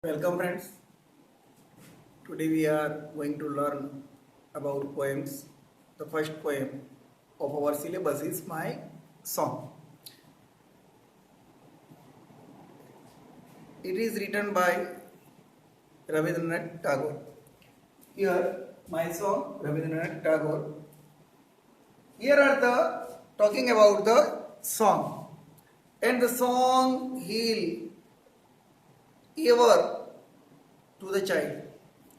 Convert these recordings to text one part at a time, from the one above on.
Welcome friends. Today we are going to learn about poems. The first poem of our syllabus is my song. It is written by Rabindranath Tagore. Here my song Rabindranath Tagore. Here are the talking about the song. And the song heal ever to the child.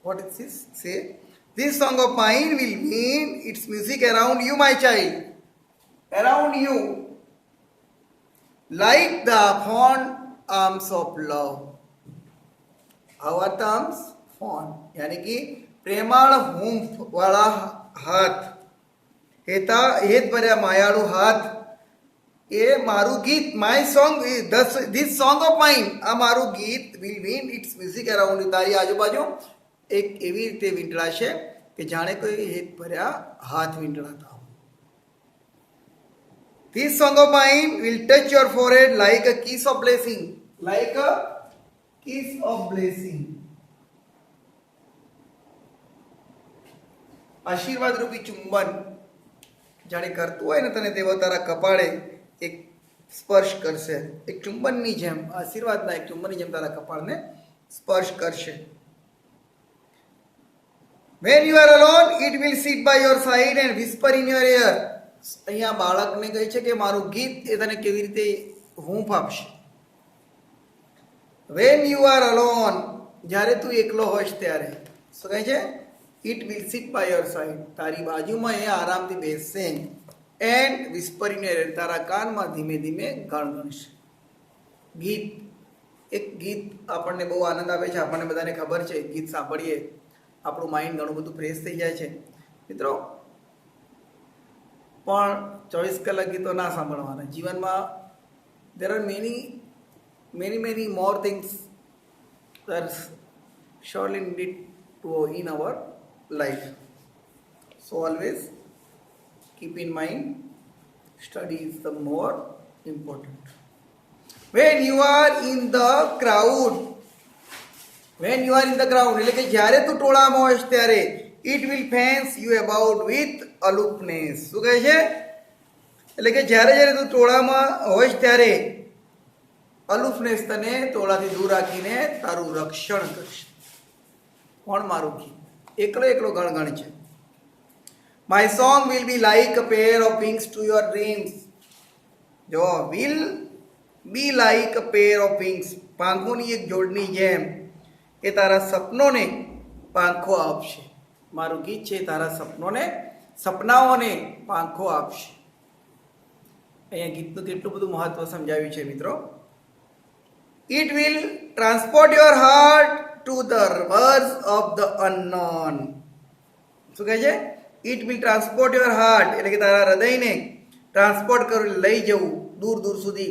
What is this? Say, this song of mine will mean its music around you, my child. Around you, like the fond arms of love. How are the arms? Fond. यानी कि प्रेमाळ हूंफ वाला हाथ. हेत भर्या मायाळू हाथ. એ મારું ગીત my song this song of mine આ મારું ગીત will mean it's music around you તારી આજુબાજુ એક એવી રીતે વીંટળાશે કે જાણે કોઈ હેત ભર્યા હાથ વીંટળાતા હોય. This song of mine will touch your forehead like a kiss of blessing. Like a kiss of blessing. આશીર્વાદ રૂપી ચુંબન જાણે કરતું હોય ને તને તેવો તારા કપાળે એક સ્પર્શ કરશે. એક ચુંબનની જેમ આશીર્વાદના એક ચુંબનની જેમ તારા કપાળને સ્પર્શ કરશે. When you are alone, it will sit by your side and whisper in your ear. અહીંયા બાળકને કહે છે કે મારું ગીત એ તને કેવી રીતે હૂંફ આપશે. When you are alone, જ્યારે તું એકલો હોઈશ ત્યારે શું કહે છે? It will sit by your side. તારી બાજુમાં એ આરામથી બેસશે. એન્ડ વિસ્પરીને તારા કાનમાં ધીમે ધીમે ગણગણશે. ગીત એક ગીત આપણને બહુ આનંદ આવે છે. આપણને બધાને ખબર છે ગીત સાંભળીએ આપણું માઇન્ડ ઘણું બધું ફ્રેશ થઈ જાય છે મિત્રો. પણ 24 કલાક ગીતો ના સાંભળવાના. જીવનમાં there are many more things that surely need to in our life. So always keep in mind, study is the more important. When you are in the crowd, એટલે કે જ્યારે તું ટોળામાં હોઈશ ત્યારે it will fence you about with aloofness. શું કહે છે? એટલે કે જ્યારે તું ટોળામાં હોઈશ ત્યારે અલુફનેસ તને ટોળાથી દૂર રાખીને તારું રક્ષણ કરશે. કોણ? મારું ગીત એકલો ગણગણ છે. My song will be like a pair of wings to your dreams. જો will be like a pair of wings, પાંખોની એક જોડની જેમ એ તારા સપનોને પાંખો આપશે. મારું ગીત છે તારા સપનાઓને પાંખો આપશે. અહીંયા ગીતનું કેટલું બધું મહત્વ સમજાવ્યું છે મિત્રો. It will transport your heart to the words of the unknown. શું કહે છે? It will transport your heart, એટલે કે તારા હૃદયને ટ્રાન્સપોર્ટ કરી લઈ જવું દૂર દૂર સુધી.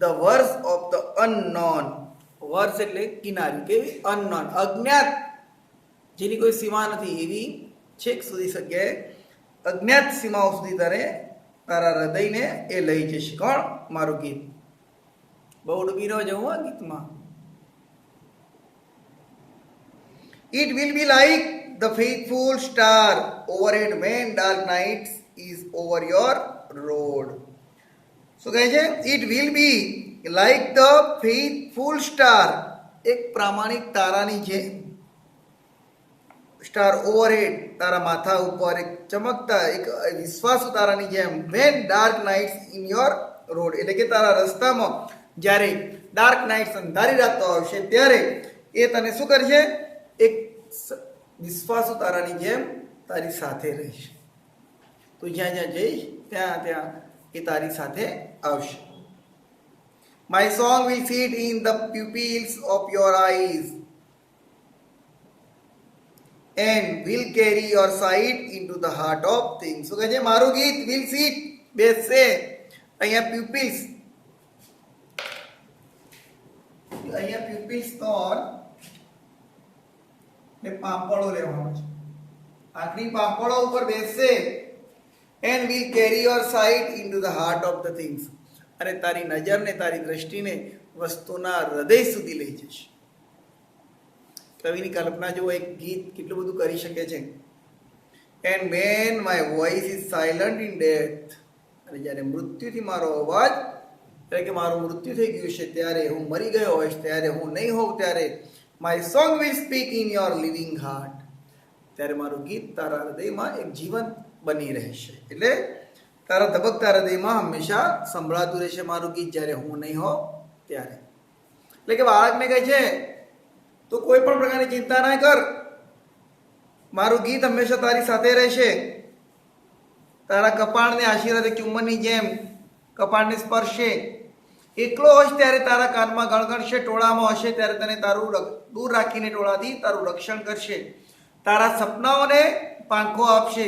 The words of the unknown. વર્સ એટલે કિનારી. કેવી? અનનોન, અજ્ઞાત, જેની કોઈ સીમા નથી એવી છેક સુધી જગ્યાએ અજ્ઞાત સીમાઓ સુધી તારા હૃદયને એ લઈ જશે. કોણ? મારું ગીત. બહુ ડૂબી ન જવું આ ગીતમાં. It will be like the faithful star overhead when dark nights is over your road. શું કહે છે? It will be like the faithful star, એક પ્રામાણિક તારાની જેમ. સ્ટાર ઓવરહેડ, તારા માથા ઉપર એક ચમકતા એક વિશ્વાસુ તારાની જેમ. when dark nights in your road, એટલે કે તારા રસ્તામાં જ્યારે ડાર્ક નાઇટ્સ અંધારી રાતો આવશે ત્યારે એ તને શું કરશે? એક વિશ્વાસુ તારાની જેમ તારી સાથે રહીશ. તું જ્યાં જઈશ ત્યાં એ તારી સાથે આવશે. My song will sit in the pupils of your eyes and will carry your sight into the heart of things. શું કહે છે? મારું ગીત will sit, બેસશે. અહીંયા પ્યુપિલ્સ, અહીંયા પ્યુપિલ્સ તો ને પાંપડો લેવાનો છે. આંખની પાંપડો ઉપર બેસશે. and will carry your sight into the heart of the things. અને તારી નજરને તારી દ્રષ્ટિને વસ્તુના હૃદય સુધી લઈ જશે. કવિની કલ્પના જો એક ગીત કેટલું બધું કરી શકે છે. And when my voice is silent in death, અને જ્યારે મૃત્યુથી મારો અવાજ, એટલે કે મારું મૃત્યુ થઈ ગયું છે ત્યારે, હું મરી ગયો હોઈશ ત્યારે, હું નહીં હોઉં ત્યારે, my song will speak in your living heart, ત્યારે મારું ગીત તારા હૃદયમાં એક જીવંત બની રહેશે. એટલે તારા ધબકતા હૃદયમાં હંમેશા સંભળાતું રહેશે મારું ગીત જ્યારે હું નહીં હોઉં ત્યારે. એટલે કે બાળકને કહે છે તું કોઈ પણ પ્રકારની ચિંતા ના કર, મારું ગીત હંમેશા તારી સાથે રહેશે. તારા કપાળને આશીર્વાદ ચુંબનની જેમ કપાળને સ્પર્શે. એકલો હશે ત્યારે તારા કાનમાં ગણગણશે, ટોળામાં હશે ત્યારે તને તારું દૂર રાખીને ટોળાથી તારું રક્ષણ કરશે. તારા સપનાઓને પાંખો આપશે,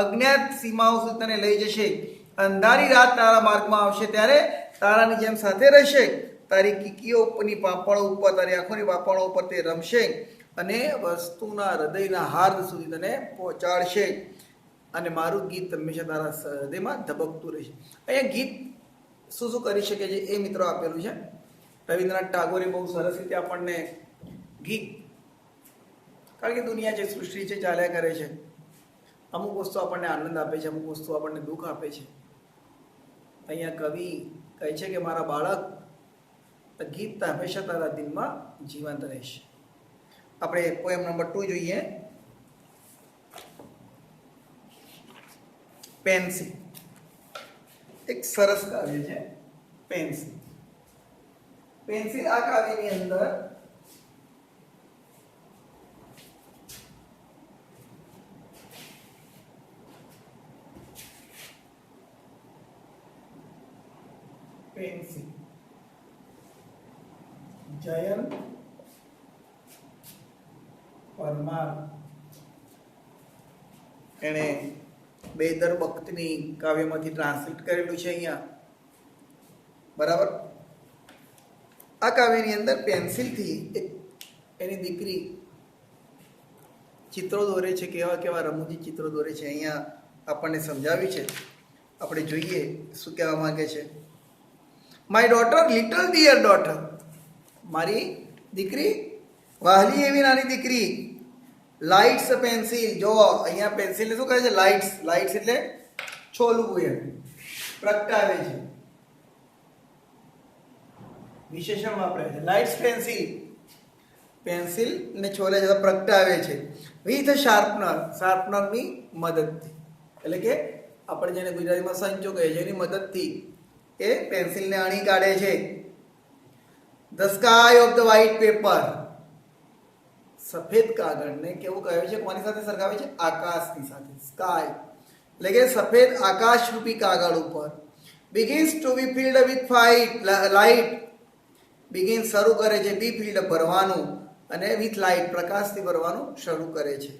અજ્ઞાત સીમાઓ સુધી તને લઈ જશે. અંધારી રાત તારા માર્ગમાં આવશે ત્યારે તારાની જેમ સાથે રહેશે. તારી કીકીઓ ઉપરની પાપણો ઉપર, તારી આંખોની પાપણો ઉપર તે રમશે અને વસ્તુના હૃદયના હાર્દ સુધી તને પહોંચાડશે. અને મારું ગીત હંમેશા તારા હૃદયમાં ધબકતું રહેશે. અહીંયા ગીત શું શું કરી શકે છે એ મિત્રો આપેલું છે. રવિન્દ્રનાથ ટાગોરે બહુ સરસ રીતે આપણને ગીત, કારણ કે દુનિયા છે, સૃષ્ટિ છે, ચાલ્યા કરે છે. અમુક વસ્તુ આપણને આનંદ આપે છે, અમુક વસ્તુ આપણને દુઃખ આપે છે. અહીંયા કવિ કહે છે કે મારા બાળક, ગીત હંમેશા તારા દિલમાં જીવંત રહેશે. આપણે પોએમ નંબર 2 જોઈએ. પેન્સિલ એક સરસ કાવ્ય છે. પેન્સિલ પેન્સિલ આ કાવ્યની અંદર પેન્સિલ જયંત પરમાર એણે બેદર બખ્તની કાવ્યમાંથી ટ્રાન્સલેટ કરેલું છે અહીંયા, બરાબર. આ કાવ્યની અંદર પેન્સિલથી એક એની દીકરી ચિત્રો દોરે છે. કેવા કેવા રમૂજી ચિત્રો દોરે છે અહીંયા આપણને સમજાવ્યું છે. આપણે જોઈએ શું કહેવા માંગે છે. My daughter, little dear daughter, મારી દીકરી, વહાલી એવી નાની દીકરી. લાઇટ્સ પેન્સિલ, જો અહીંયા પેન્સિલને શું કહે છે? લાઇટ્સ. લાઇટ્સ એટલે છોલવું, એમ પ્રગટાવે છે, વિશેષણ વાપરે છે. લાઇટ્સ પેન્સિલ, પેન્સિલ ને છોલે છે, પ્રગટાવે છે. વિથ શાર્પનર, શાર્પનરની મદદથી, એટલે કે આપણે જેને ગુજરાતીમાં સંચો કહે છે એની મદદથી એ પેન્સિલને અણી કાઢે છે. The sky of the white paper, સફેદ કાગળને કેવું કહે છે? કોની સાથે સરખાવે છે? આકાશની સાથે. સ્કાય એટલે કે સફેદ આકાશ રૂપી કાગળ ઉપર. Begins to be filled with light, begin શરૂ કરે છે, બી ફિલ્ડ ભરવાનું, અને વિથ લાઇટ પ્રકાશથી ભરવાનું શરૂ કરે છે.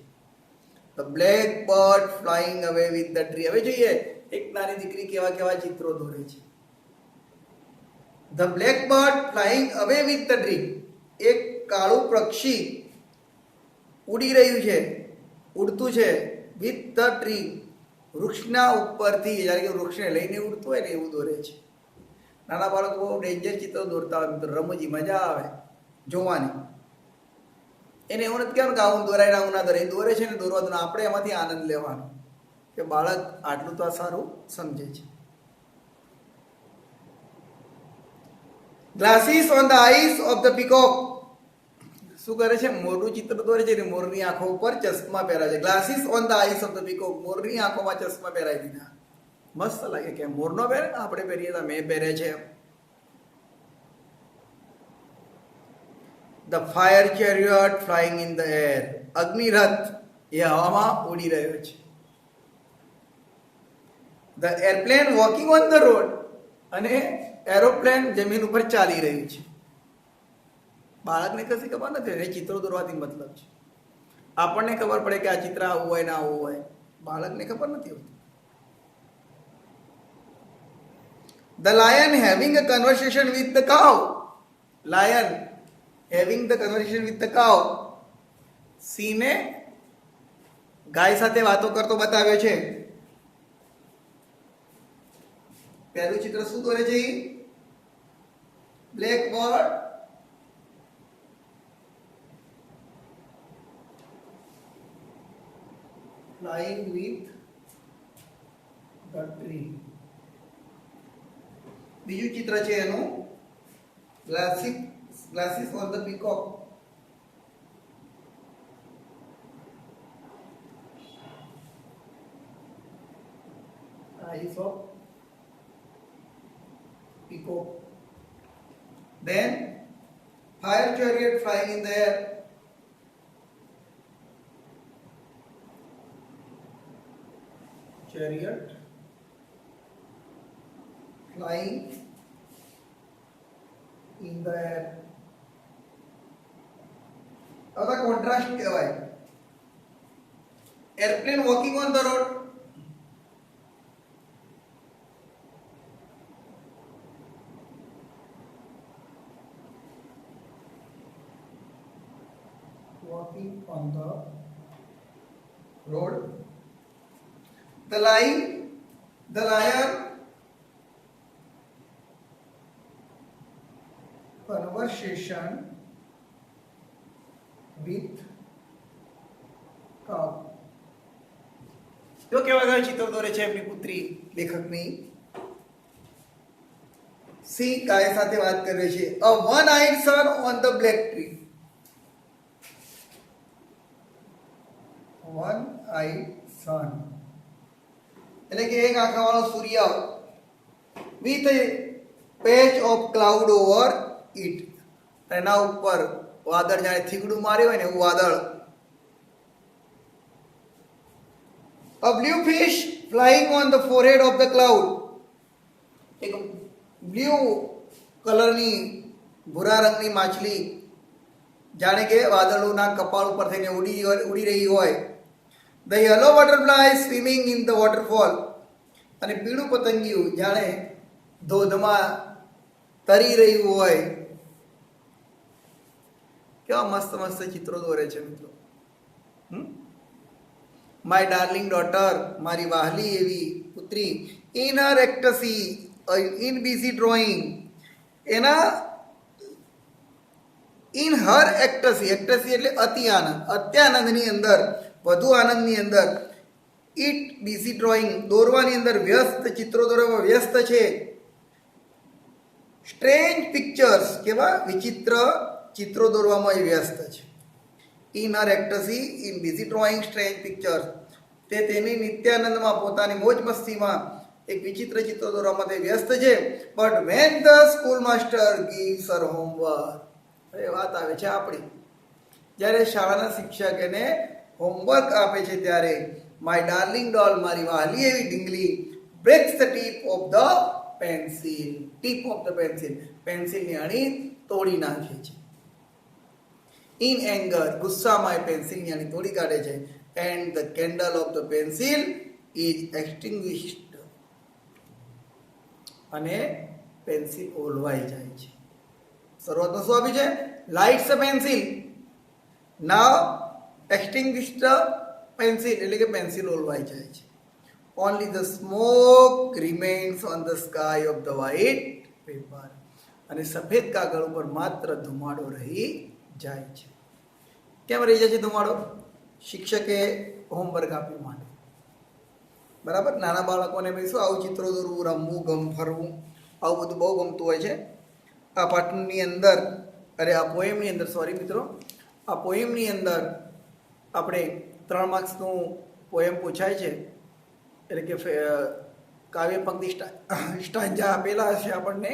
ધ બ્લેક બર્ડ ફ્લાઇંગ અવે વિથ ધ ટ્રી. હવે જોઈએ એક નાની દીકરી કેવા કેવા ચિત્રો દોરે છે. ધ બ્લેક બર્ડ ફ્લાઇંગ અવે વિથ ધ ટ્રી, એક કાળું પક્ષી ઉડી રહ્યું છે, ઉડતું છે, વિથ ધ ટ્રી, વૃક્ષના ઉપરથી, જ્યારે કે વૃક્ષને લઈને ઉડતું હોય ને એવું દોરે છે. નાના બાળકો બહુ ડેન્જર ચિત્રો દોરતા હોય મિત્રો, રમૂજી મજા આવે જોવાની. એને એવું નથી કહેવાનું કે આવું દોરાય આવું ના દોરાય, દોરે છે ને દોરવા દો, આપણે એમાંથી આનંદ લેવાનો કે બાળક આટલું તો આ સારું સમજે છે. Glasses on the eyes of the peacock, શું કરે છે? મોરનું ચિત્ર દોરે છે, મોરની આંખો ઉપર ચશ્મા પહેરાય છે. Glasses on the eyes of the peacock, મોરની આંખોમાં ચશ્મા પહેરાવી દીધા. મસ્ત લાગે કે મોરનો પહેરે, આપણે પહેરીએ તો મેં પહેરે છે. The fire chariot flying in the air, અગ્નિરથ એ હવામાં ઉડી રહ્યો છે. The airplane walking on the road, અને એરોપ્લેન જમીન ઉપર ચાલી રહ્યું છે. બાળકને કશી ખબર નથી, એ ચિત્રો દોરવાથી મતલબ છે. આપણને ખબર પડે કે આ ચિત્ર આવું હોય ને આવું હોય, બાળકને ખબર નથી હોતી. The lion having a conversation with the cow, lion having the conversation with the cow, સિંહને ગાય સાથે વાતો કરતો બતાવ્યો છે. પહેલું ચિત્ર શું દોરે છે? Black bird flying with the tree. બીજું ચિત્ર છે એનું glasses on the peacock. Eyes of peacock. Then fire chariot flying in the air. Chariot flying in the air. હવે કોન્ટ્રાસ્ટ કહેવાય. Airplane walking on the road. Walking on the road. The lion conversation with cow. જો કેવા ગયા ચિત્ર દોરે છે એમની પુત્રી લેખકની. સી ગાય સાથે વાત કરે છે. A one-eyed sun on the black tree. One-eyed sun એટલે કે એક આંખાવાળો સૂર્ય with a patch of cloud over it. એના ઉપર વાદળ જાણે થીગડું માર્યું હોય ને એવું વાદળ. A blue fish flying on the forehead of the cloud. એક બ્લુ કલરની ભૂરા રંગની માછલી જાણે કે વાદળોના કપાળ ઉપર થઈને ઉડી રહી હોય. The yellow butterfly swimming in the waterfall. અને પીળું પતંગિયું જાણે ધોધમાં તરી રહ્યું હોય. કેવા મસ્ત મસ્ત ચિત્રો દોરે છે મિત્રો. My darling daughter, મારી વહાલી એવી પુત્રી. In her ecstasy, in busy drawing. એના in her ecstasy એટલે અતિ આનંદ, અત્યાનંદની અંદર, વધુ આનંદની અંદર. ઇટ બીઝી ડ્રોઈંગ દોરવાની અંદર વ્યસ્ત, ચિત્રો દોરવામાં વ્યસ્ત છે. સ્ટ્રેન્જ પિક્ચર્સ કેવા વિચિત્ર ચિત્રો દોરવામાં વ્યસ્ત છે. In her ecstasy in busy drawing strange pictures. તે તેની નિત્યાનંદમાં, પોતાની મોજ મસ્તીમાં એક વિચિત્ર ચિત્રો દોરવામાં તે વ્યસ્ત છે. But when the school master gives her homework. એ વાત આવે છે આપણી. જ્યારે શાળાના શિક્ષક એને હોમવર્ક આપે છે ત્યારે માય ડાર્લિંગ ડોલ, મારી વહાલી એવી ઢીંગલી, breaks the tip of the pencil. Tip of the pencil, પેન્સિલની અણી તોડી નાખે છે. ઇન એંગર, ગુસ્સામાં એ પેન્સિલની અણી તોડી કાઢે છે. And the candle of the pencil is extinguished. અને પેન્સિલ ઓલવાઈ જાય છે. શરૂઆતમાં શું આપ્યું છે? Lights the pencil. Now extinguish the pencil એટલે કે પેન્સિલ ઓલવાઈ જાય છે. Only the smoke remains on the sky of the white paper. અને સફેદ કાગળ ઉપર માત્ર ધુમાડો રહી જાય છે. કેમ રહી જાય છે ધુમાડો? શિક્ષકે હોમવર્ક આપ્યું માટે. બરાબર. નાના બાળકોને ભાઈ શું આવું ચિત્રો દોરવું, રમવું, ફરવું, આવું બધું બહુ ગમતું હોય છે. આ પાઠની અંદર, આ પોએમની અંદર, સોરી મિત્રો, આ પોએમની અંદર આપણે 3 માર્ક્સનું પોએમ પૂછાય છે. એટલે કે કાવ્ય પંક્તિ સ્ટાન્જા આપેલા હશે આપણને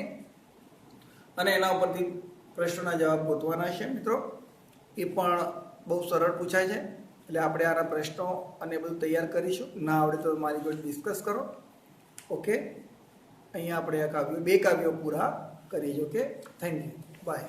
અને એના ઉપરથી પ્રશ્નોના જવાબ ગોતવાના છે મિત્રો. એ પણ બહુ સરળ પૂછાય છે. એટલે આપણે આના પ્રશ્નો અને બધું તૈયાર કરીશું. ના આવડે તો મારી જોડે ડિસ્કસ કરો. ઓકે, અહીંયા આપણે આ 2 કાવ્યો પૂરા કરીશું. Okay, thank you, by.